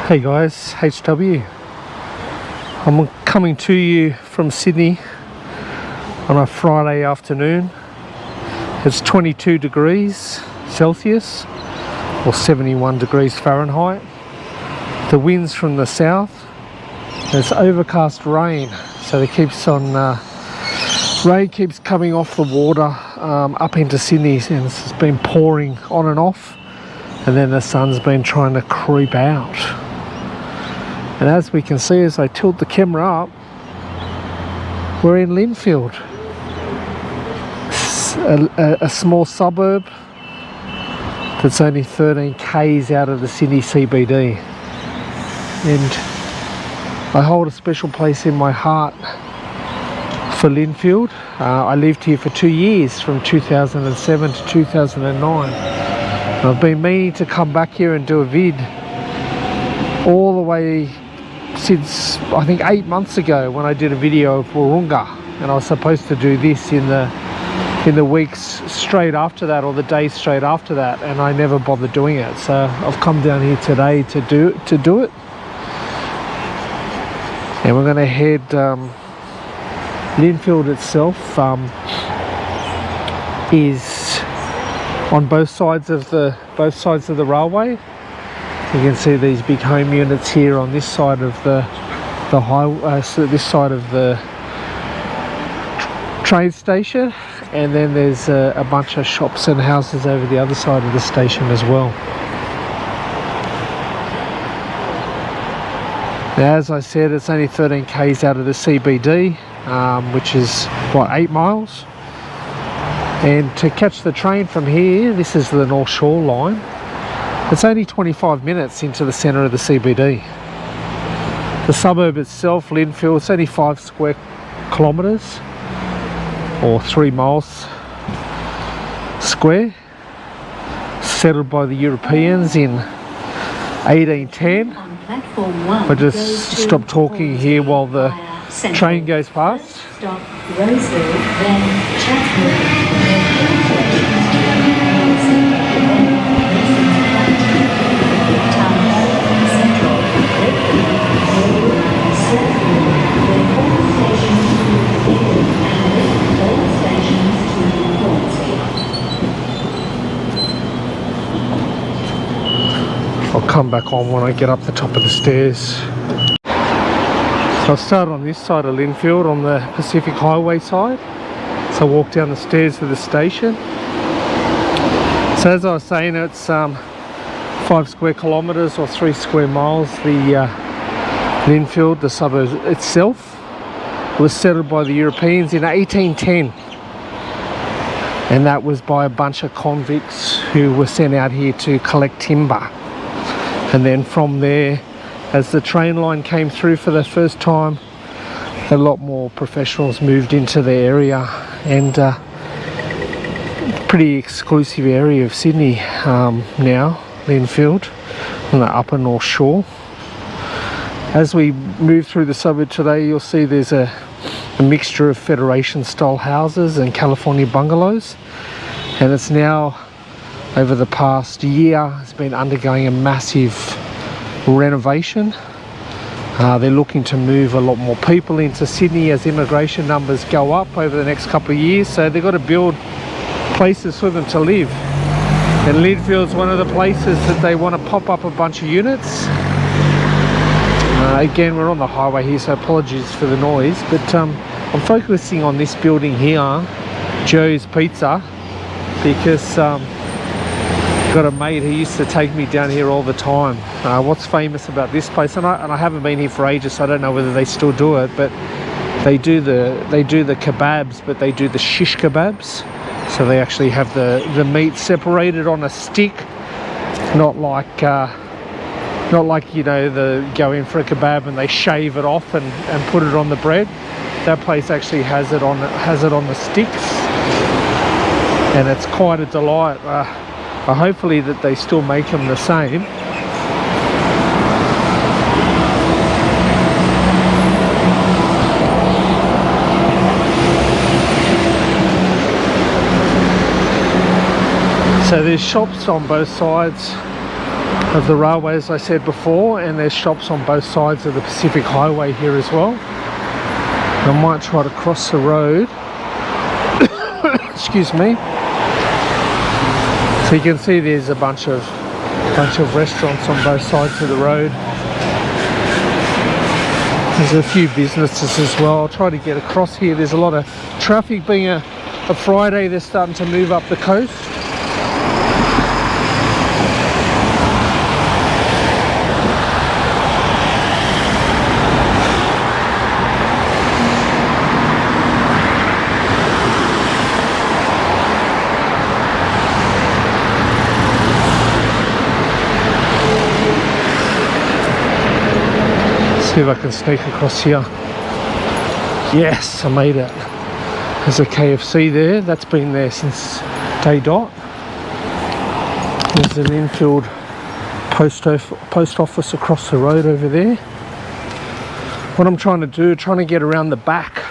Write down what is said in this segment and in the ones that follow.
Hey guys, HW. I'm coming to you from Sydney on a Friday afternoon. It's 22 degrees Celsius or 71 degrees Fahrenheit. The wind's from the south. There's overcast rain, so it keeps on rain keeps coming off the water up into Sydney, and it's been pouring on and off, and then the sun's been trying to creep out. And as we can see, as I tilt the camera up, we're in Lindfield, a small suburb that's only 13 k's out of the Sydney CBD. And I hold a special place in my heart for Lindfield. I lived here for 2 years, from 2007 to 2009. And I've been meaning to come back here and do a vid all the way since I think 8 months ago, when I did a video of Wahroonga, and I was supposed to do this in the weeks straight after that, or the days straight after that, and I never bothered doing it. So I've come down here today to do it. And we're going to head Lindfield itself is on both sides of the railway. You can see these big home units here on this side of the highway, so this side of the train station, and then there's a bunch of shops and houses over the other side of the station as well. Now, as I said, it's only 13 k's out of the CBD, which is what, 8 miles. And to catch the train from here, this is the Northshore line. It's only 25 minutes into the centre of the CBD. The suburb itself, Lindfield, it's only 5 square kilometres or 3 miles square. Settled by the Europeans in 1810. I just stop talking here while the train goes past. Stop Roseville, then Chatswood. I'll come back on when I get up the top of the stairs. So I'll start on this side of Lindfield, on the Pacific Highway side. So I walk down the stairs to the station. So as I was saying, it's 5 square kilometres or 3 square miles. The Lindfield, the suburb itself, was settled by the Europeans in 1810. And that was by a bunch of convicts who were sent out here to collect timber. And then from there, as the train line came through for the first time, a lot more professionals moved into the area, and pretty exclusive area of Sydney now, Lindfield, on the upper North Shore. As we move through the suburb today, you'll see there's a mixture of Federation style houses and Californian bungalows, and it's now, over the past year, has been undergoing a massive renovation. They're looking to move a lot more people into Sydney as immigration numbers go up over the next couple of years, so they've got to build places for them to live. And Lindfield's one of the places that they want to pop up a bunch of units. Again, we're on the highway here, so apologies for the noise, but I'm focusing on this building here, Joe's Pizza, because got a mate who used to take me down here all the time. What's famous about this place, and I haven't been here for ages, so I don't know whether they still do it, but they do the kebabs, but they do the shish kebabs. So they actually have the meat separated on a stick, not like you know, the go in for a kebab and they shave it off and put it on the bread. That place actually has it on the sticks, and it's quite a delight. Hopefully that they still make them the same. So there's shops on both sides of the railway, as I said before, and there's shops on both sides of the Pacific Highway here as well. I might try to cross the road. Excuse me. So you can see there's a bunch of restaurants on both sides of the road. There's a few businesses as well. I'll try to get across here. There's a lot of traffic. Being a Friday, they're starting to move up the coast. See if I can sneak across here. Yes, I made it. There's a KFC there. That's been there since day dot. There's the Lindfield post office across the road over there. What I'm trying to do, trying to get around the back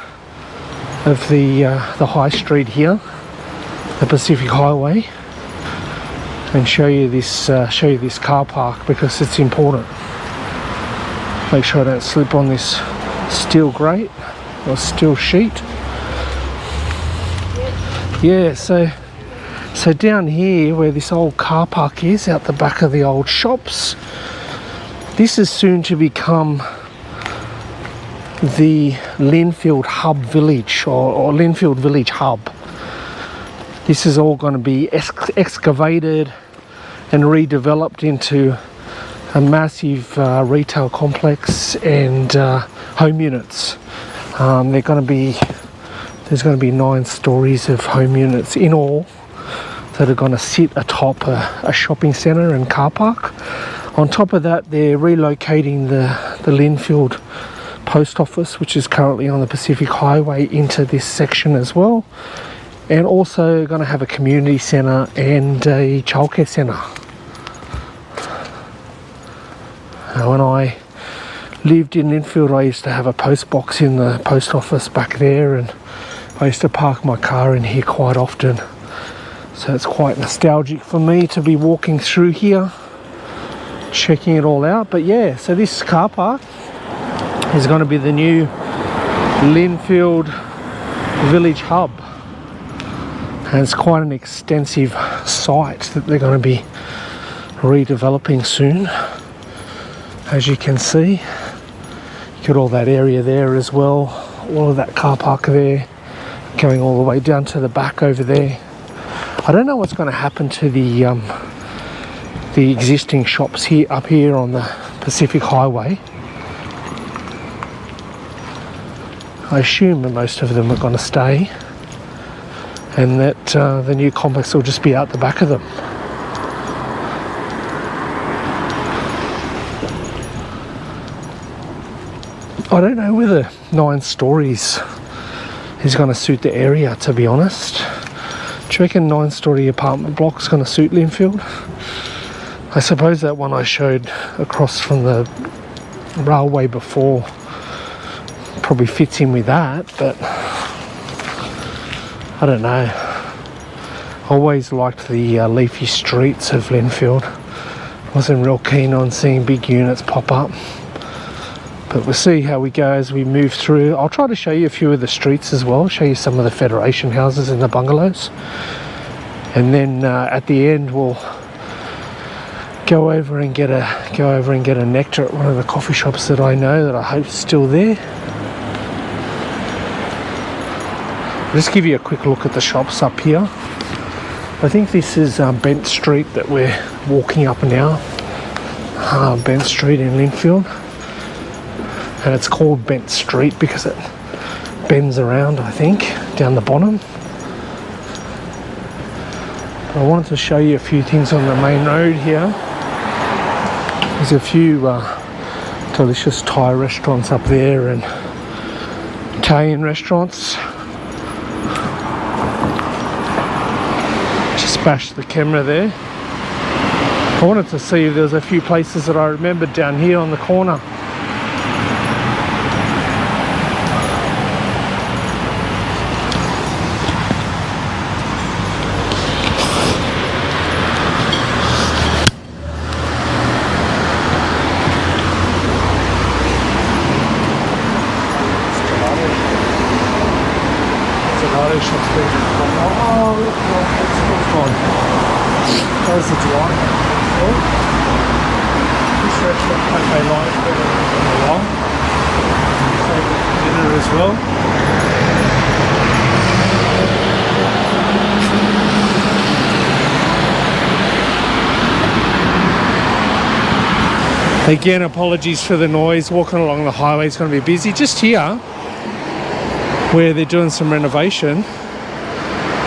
of the high street here, the Pacific Highway, and show you this car park, because it's important. Make sure I don't slip on this steel grate or steel sheet. Yeah, so down here where this old car park is, out the back of the old shops, this is soon to become the Lindfield Hub Village, or Lindfield Village Hub. This is all going to be excavated and redeveloped into a massive retail complex and home units. There's going to be 9 stories of home units in all that are going to sit atop a shopping centre and car park. On top of that, they're relocating the Lindfield post office, which is currently on the Pacific Highway, into this section as well, and also going to have a community centre and a childcare centre. When I lived in Linfield, I used to have a post box in the post office back there, and I used to park my car in here quite often. So it's quite nostalgic for me to be walking through here, checking it all out. But yeah, so this car park is going to be the new Lindfield Village Hub. And it's quite an extensive site that they're going to be redeveloping soon. As you can see, you got all that area there as well, all of that car park there, going all the way down to the back over there. I don't know what's going to happen to the existing shops here, up here on the Pacific Highway. I assume that most of them are going to stay, and that the new complex will just be out the back of them. I don't know whether 9 stories is going to suit the area, to be honest. Do you reckon 9-story apartment block is going to suit Linfield? I suppose that one I showed across from the railway before probably fits in with that, but I don't know. I always liked the leafy streets of Linfield. Wasn't real keen on seeing big units pop up. But we'll see how we go as we move through. I'll try to show you a few of the streets as well, show you some of the Federation houses and the bungalows. And then at the end we'll go over and get a Nectar at one of the coffee shops that I know, that I hope is still there. I'll just give you a quick look at the shops up here. I think this is Bent Street that we're walking up now. Bent Street in Linfield. And it's called Bent Street because it bends around, I think, down the bottom. I wanted to show you a few things on the main road here. There's a few delicious Thai restaurants up there, and Italian restaurants. Just bashed the camera there. I wanted to see if there was a few places that I remembered down here on the corner. Oh, look, it's gone. There's the drive. This restaurant cafe light better than the long. Dinner as well. Again, apologies for the noise. Walking along the highway is going to be busy. Just here, where they're doing some renovation.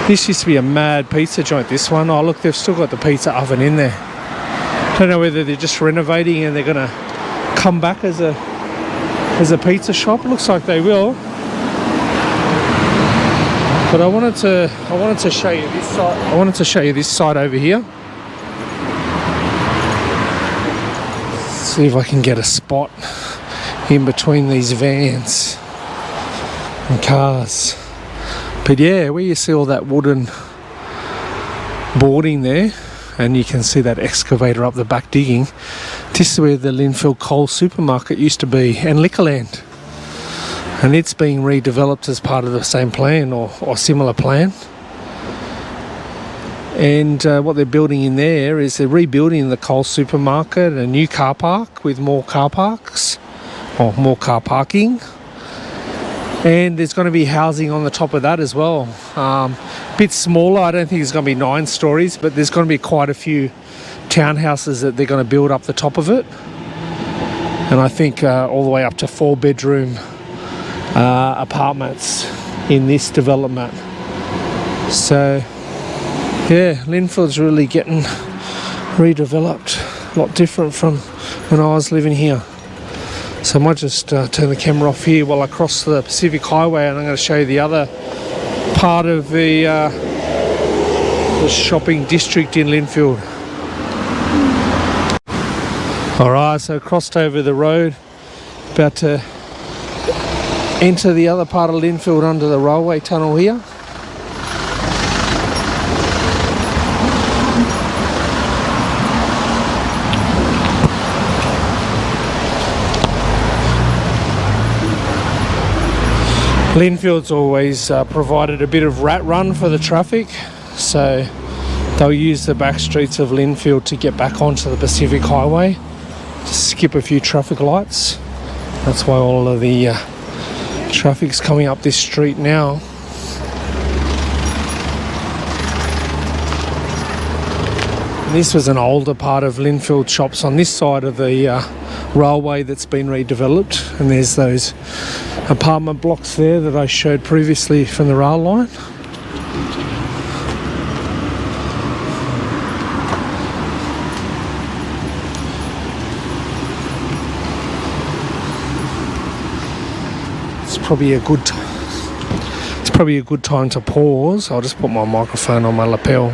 This used to be a mad pizza joint, this one. Oh look, they've still got the pizza oven in there. Don't know whether they're just renovating and they're going to come back as a pizza shop. Looks like they will. But I wanted to show you this side. I wanted to show you this side over here. See if I can get a spot in between these vans and cars. But yeah, where you see all that wooden boarding there, and you can see that excavator up the back digging, this is where the Lindfield Coal Supermarket used to be, and Liquorland. And it's being redeveloped as part of the same plan or similar plan. And what they're building in there is they're rebuilding the coal supermarket, a new car park with more car parks, or more car parking. And there's going to be housing on the top of that as well. A bit smaller, I don't think it's going to be 9 stories, but there's going to be quite a few townhouses that they're going to build up the top of it. And I think all the way up to 4-bedroom apartments in this development. So yeah, Linfield's really getting redeveloped. A lot different from when I was living here. So I might just turn the camera off here while I cross the Pacific Highway, and I'm going to show you the other part of the shopping district in Lindfield. Alright, so crossed over the road, about to enter the other part of Lindfield under the railway tunnel here. Linfield's always provided a bit of rat run for the traffic, so they'll use the back streets of Lindfield to get back onto the Pacific Highway, to skip a few traffic lights. That's why all of the traffic's coming up this street now. This was an older part of Lindfield shops on this side of the railway that's been redeveloped, and there's those apartment blocks there that I showed previously from the rail line. It's probably a good time to pause. I'll just put my microphone on my lapel.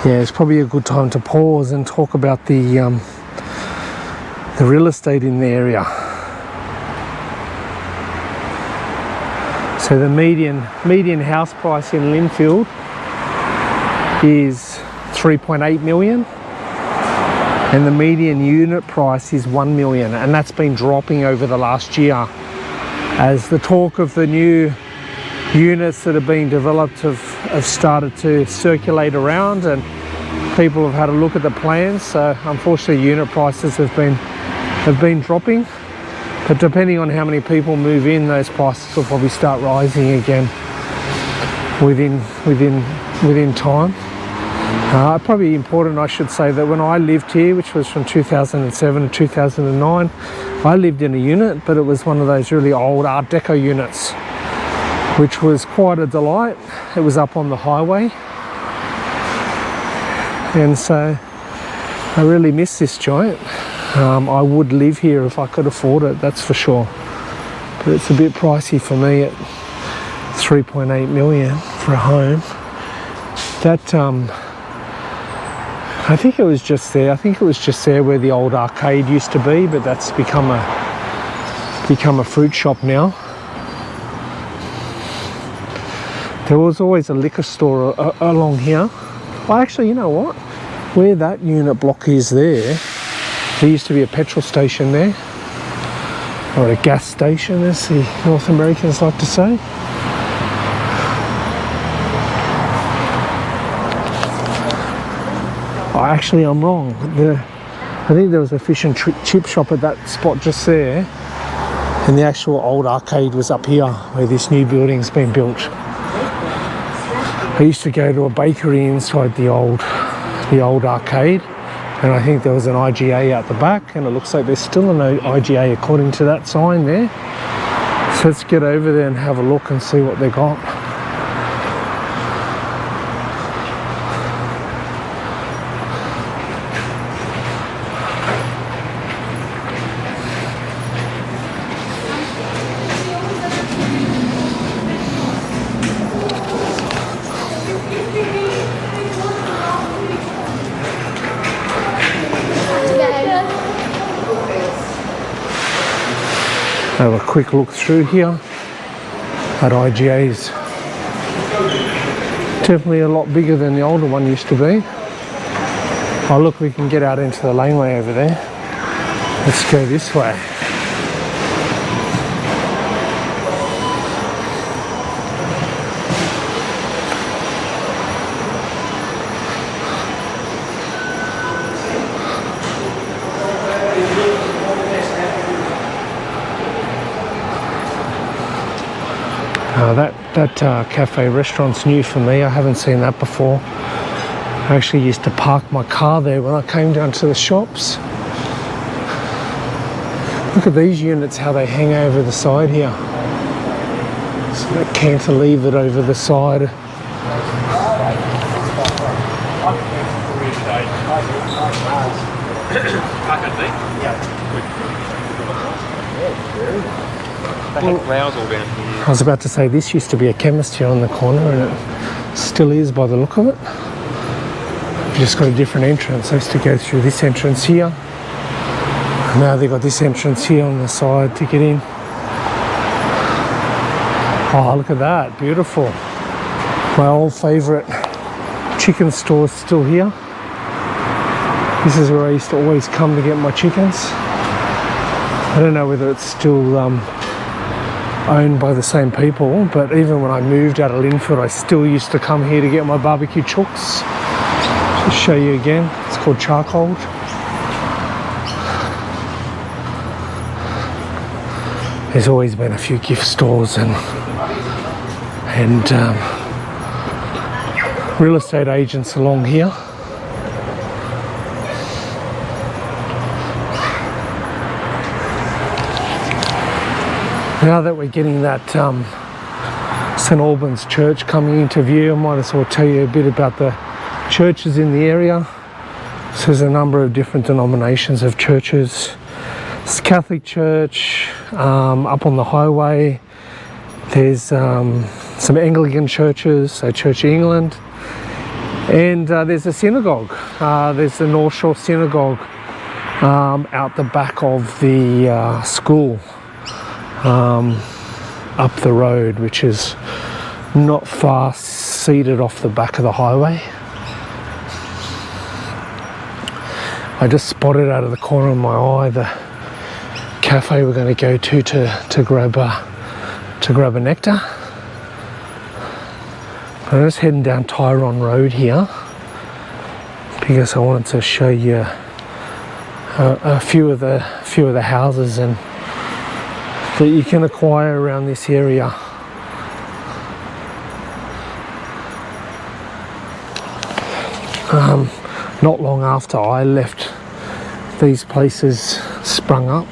Yeah, it's probably a good time to pause and talk about the real estate in the area. So the median house price in Lindfield is 3.8 million, and the median unit price is 1 million, and that's been dropping over the last year as the talk of the new units that are being developed have started to circulate around, and people have had a look at the plans. So unfortunately unit prices have been dropping, but depending on how many people move in, those prices will probably start rising again within time. Probably important, I should say, that when I lived here, which was from 2007 to 2009, I lived in a unit, but it was one of those really old Art Deco units, which was quite a delight. It was up on the highway, and so I really miss this joint. I would live here if I could afford it, that's for sure, but it's a bit pricey for me at 3.8 million for a home. That I think it was just there. I think it was just there where the old arcade used to be, but that's become a fruit shop now. There was always a liquor store along here. Well, actually, you know what? Where that unit block is there, There used to be a petrol station there, or a gas station as the North Americans like to say. Oh, actually I'm wrong. I think there was a fish and chip shop at that spot just there, and the actual old arcade was up here where this new building's been built. I used to go to a bakery inside the old arcade, and I think there was an IGA out the back, and it looks like there's still an IGA according to that sign there. So let's get over there and have a look and see what they got. Have a quick look through here at IGA's. Definitely a lot bigger than the older one used to be. Oh look, we can get out into the laneway over there. Let's go this way. That cafe restaurant's new for me. I haven't seen that before. I actually used to park my car there when I came down to the shops. Look at these units, how they hang over the side here. So they cantilevered over the side. I was about to say, this used to be a chemist here on the corner, and it still is by the look of it. We've just got a different entrance. I used to go through this entrance here. Now they've got this entrance here on the side to get in. Oh, look at that, beautiful. My old favourite chicken store is still here. This is where I used to always come to get my chickens. I don't know whether it's still owned by the same people, but even when I moved out of Linfield, I still used to come here to get my barbecue chooks. Just show you again, it's called Charcoal. There's always been a few gift stores and real estate agents along here. Now that we're getting that St Albans Church coming into view, I might as well tell you a bit about the churches in the area. So there's a number of different denominations of churches. It's Catholic Church up on the highway. There's some Anglican churches, so Church of England, and there's a synagogue. There's the Northshore synagogue out the back of the school. Up the road, which is not far seated off the back of the highway. I just spotted out of the corner of my eye the cafe we're going to go to grab a Nectar. I'm just heading down Tryon Road here because I wanted to show you a few of the houses and that you can acquire around this area. Not long after I left, these places sprung up.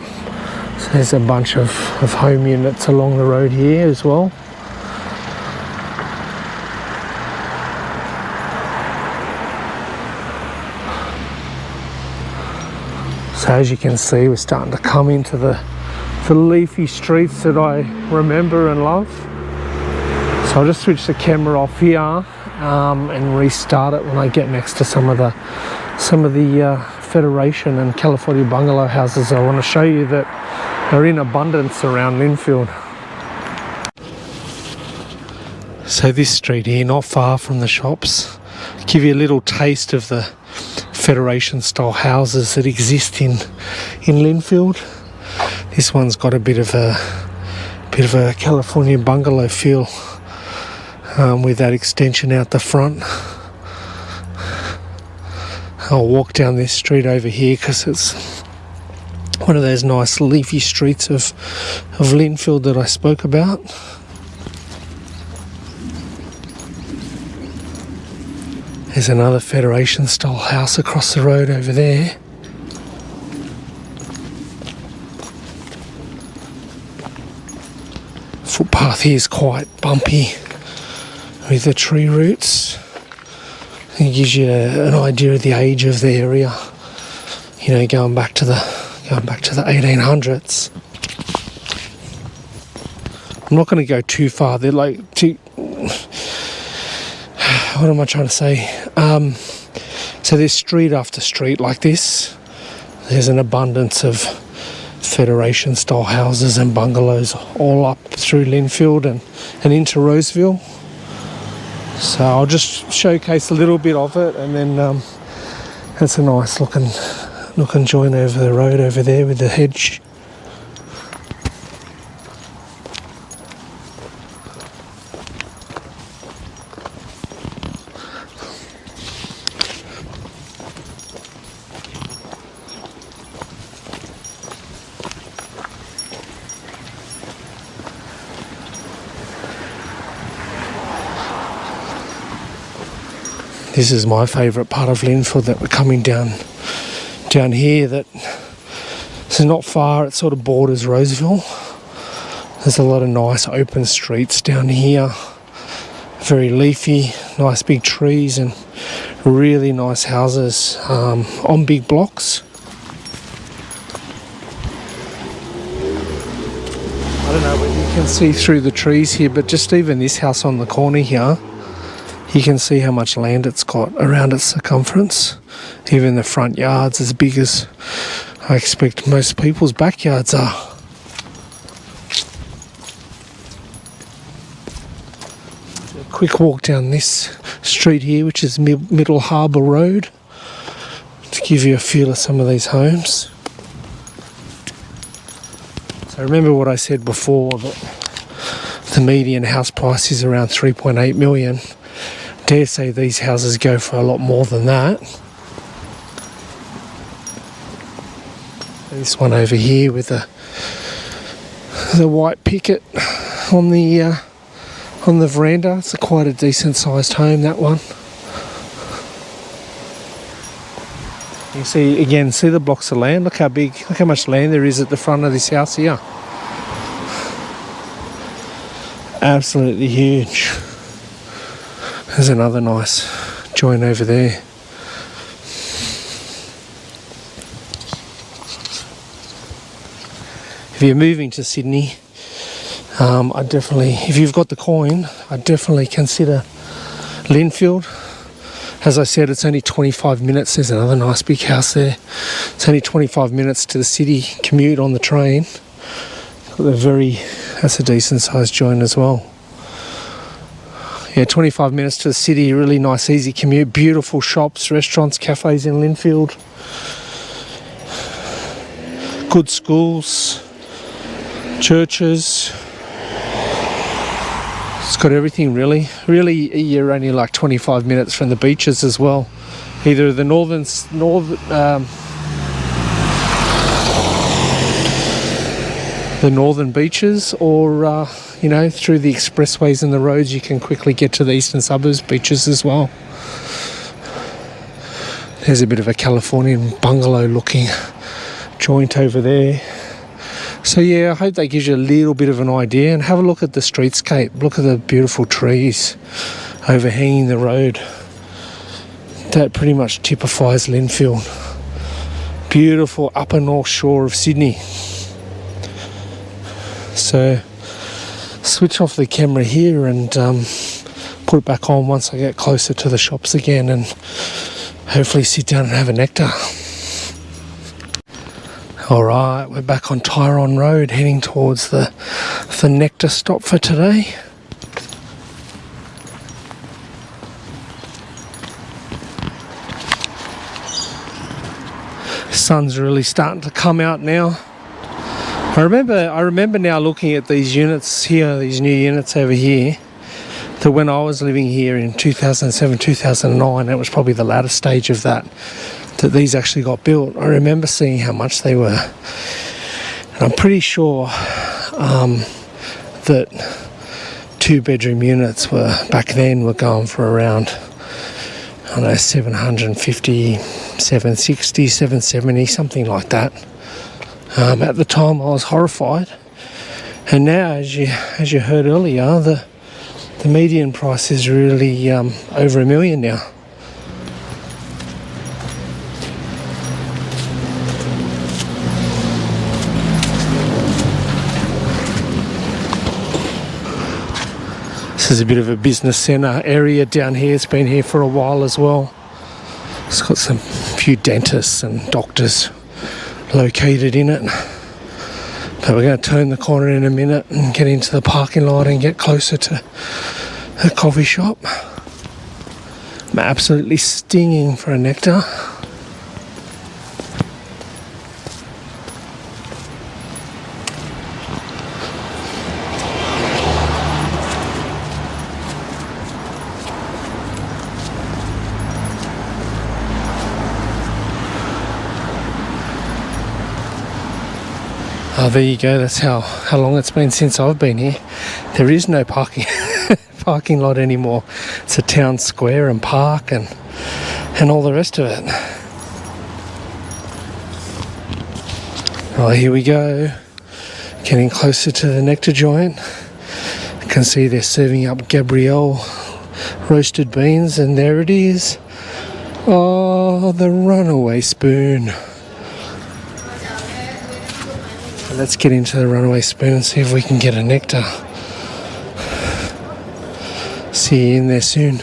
So there's a bunch of home units along the road here as well. So as you can see, we're starting to come into the leafy streets that I remember and love. So I'll just switch the camera off here and restart it when I get next to some of the Federation and California bungalow houses I want to show you that are in abundance around Linfield. So this street here, not far from the shops, give you a little taste of the Federation style houses that exist in Linfield. This one's got a bit of a Californian bungalow feel, with that extension out the front. I'll walk down this street over here because it's one of those nice leafy streets of Linfield that I spoke about. There's another Federation style house across the road over there. Footpath here is quite bumpy with the tree roots. It gives you an idea of the age of the area. You know, going back to the 1800s. I'm not going to go too far. They're like too. What am I trying to say? So there's street after street like this. There's an abundance of Federation style houses and bungalows all up through Linfield and into Roseville. So I'll just showcase a little bit of it, and then that's a nice looking joint over the road over there with the hedge. This is my favourite part of Linfield, that we're coming down here. That it's not far. It sort of borders Roseville. There's a lot of nice open streets down here. Very leafy, nice big trees, and really nice houses on big blocks. I don't know whether you can see through the trees here, but just even this house on the corner here, you can see how much land it's got around its circumference. Even the front yard's as big as I expect most people's backyards are. A quick walk down this street here, which is Middleharbour Road, to give you a feel of some of these homes. So remember what I said before, that the median house price is around 3.8 million. Dare say these houses go for a lot more than that. This one over here with the white picket on the veranda. It's quite a decent sized home, that one. You see the blocks of land. Look how much land there is at the front of this house here. Absolutely huge. There's another nice joint over there. If you're moving to Sydney, if you've got the coin, I'd definitely consider Lindfield. As I said, it's only 25 minutes. There's another nice big house there. It's only 25 minutes to the city commute on the train. That's a decent sized joint as well. Yeah, 25 minutes to the city, really nice, easy commute. Beautiful shops, restaurants, cafes in Linfield. Good schools, churches. It's got everything, really. Really, you're only like 25 minutes from the beaches as well. Either the northern beaches, or through the expressways and the roads, you can quickly get to the eastern suburbs beaches as well. There's a bit of a Californian bungalow looking joint over there. So yeah, I hope that gives you a little bit of an idea, and have a look at the streetscape. Look at the beautiful trees overhanging the road. That pretty much typifies Linfield. Beautiful upper North Shore of Sydney. So switch off the camera here and put it back on once I get closer to the shops again, and hopefully sit down and have a Nectar. Alright, we're back on Tryon Road, heading towards the Nectar stop for today. Sun's really starting to come out now. I remember now looking at these units here, these new units over here, that when I was living here in 2007, 2009, it was probably the latter stage of that these actually got built. I remember seeing how much they were. And I'm pretty sure that 2-bedroom units back then were going for around, I don't know, 750, 760, 770, something like that. At the time I was horrified, and now, as you heard earlier, the median price is really over $1 million now. This is a bit of a business centre area down here. It's been here for a while as well. It's got few dentists and doctors located in it. But we're going to turn the corner in a minute and get into the parking lot and get closer to the coffee shop. I'm absolutely stinging for a Nectar. Oh, there you go. That's how long it's been since I've been here. There is no parking lot anymore. It's a town square and park and all the rest of it. Oh, here we go. Getting closer to the Nectar joint. You can see they're serving up Gabrielle roasted beans, and there it is. Oh, the runaway spoon. Let's get into the runaway spoon and see if we can get a Nectar. See you in there soon.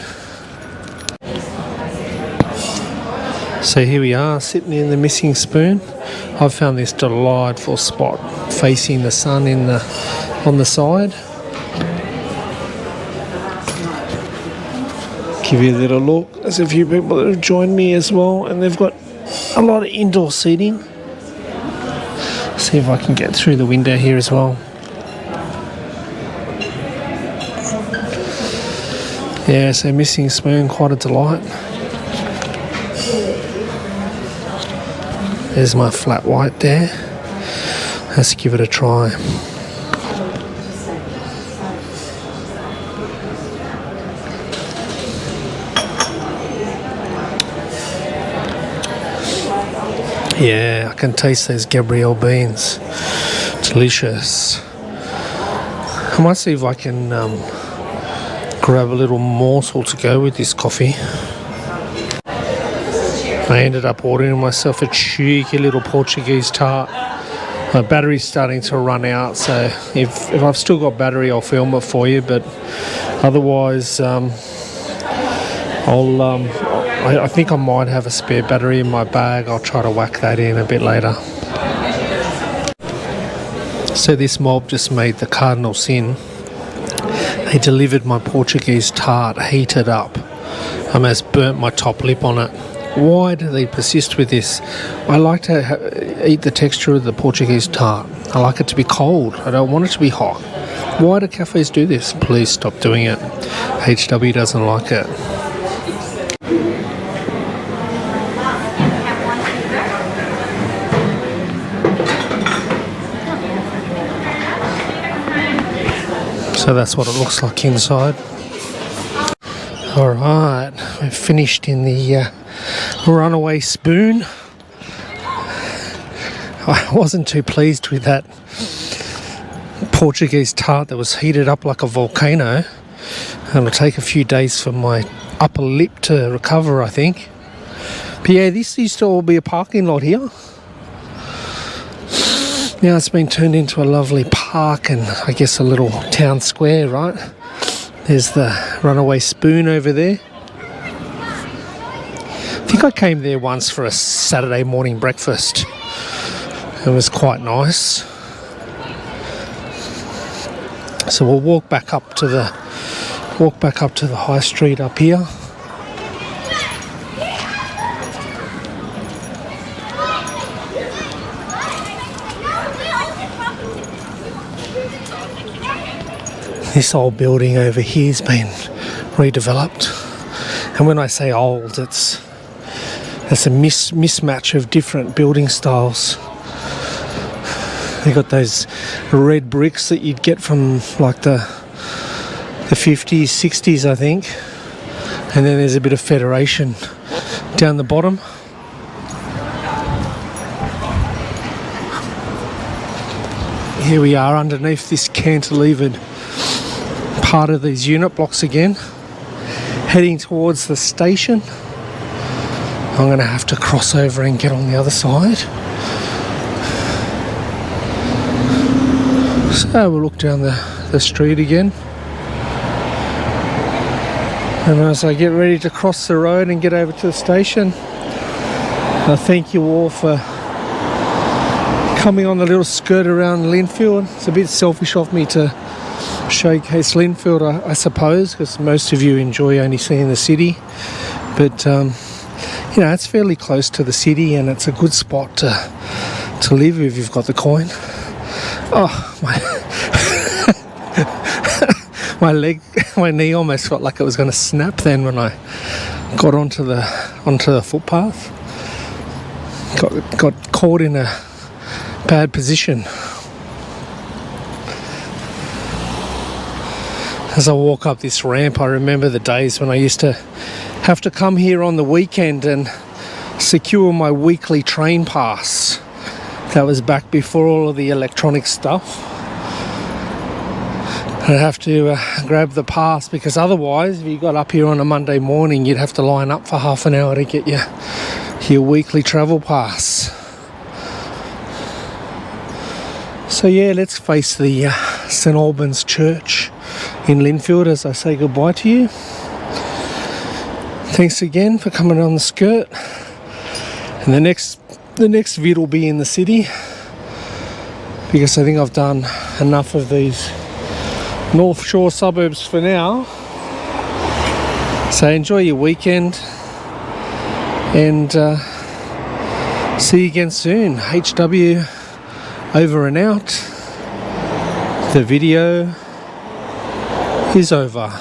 So here we are, sitting in the missing spoon. I've found this delightful spot facing the sun on the side. Give you a little look. There's a few people that have joined me as well, and they've got a lot of indoor seating. See if I can get through the window here as well. Yeah, so missing spoon, quite a delight. There's my flat white there. Let's give it a try. Yeah, I can taste those Gabrielle beans. Delicious. I might see if I can grab a little morsel to go with this coffee. I ended up ordering myself a cheeky little Portuguese tart. My battery's starting to run out, so if I've still got battery, I'll film it for you, but otherwise I think I might have a spare battery in my bag. I'll try to whack that in a bit later. So this mob just made the cardinal sin. They delivered my Portuguese tart heated up. I almost burnt my top lip on it. Why do they persist with this? I like to eat the texture of the Portuguese tart. I like it to be cold. I don't want it to be hot. Why do cafes do this? Please stop doing it. HW doesn't like it. So that's what it looks like inside. Alright, we've finished in the runaway spoon. I wasn't too pleased with that Portuguese tart that was heated up like a volcano. It'll take a few days for my upper lip to recover, I think. But yeah, this used to all be a parking lot here. Now it's been turned into a lovely park and I guess a little town square, right? There's the runaway spoon over there. I think I came there once for a Saturday morning breakfast. It was quite nice. So we'll walk back up to the high street up here. This old building over here's been redeveloped, and when I say old, it's a mismatch of different building styles. They got those red bricks that you'd get from like the 50s, 60s, I think, and then there's a bit of Federation down the bottom. Here we are underneath this cantilevered part of these unit blocks again, heading towards the station. I'm going to have to cross over and get on the other side. So we'll look down the street again. And as I get ready to cross the road and get over to the station, I thank you all for coming on the little skirt around Lindfield. It's a bit selfish of me to showcase Lindfield, I suppose, because most of you enjoy only seeing the city. But you know, it's fairly close to the city, and it's a good spot to live if you've got the coin. Oh, my knee almost felt like it was going to snap then when I got onto the footpath. Got caught in a bad position. As I walk up this ramp, I remember the days when I used to have to come here on the weekend and secure my weekly train pass. That was back before all of the electronic stuff. I'd have to grab the pass, because otherwise, if you got up here on a Monday morning, you'd have to line up for half an hour to get your weekly travel pass. So yeah, let's face the St Albans Church in Linfield as I say goodbye to you. Thanks again for coming on the skirt. And the next vid will be in the city, because I think I've done enough of these Northshore suburbs for now. So enjoy your weekend, and see you again soon. HW over and out. The video is over.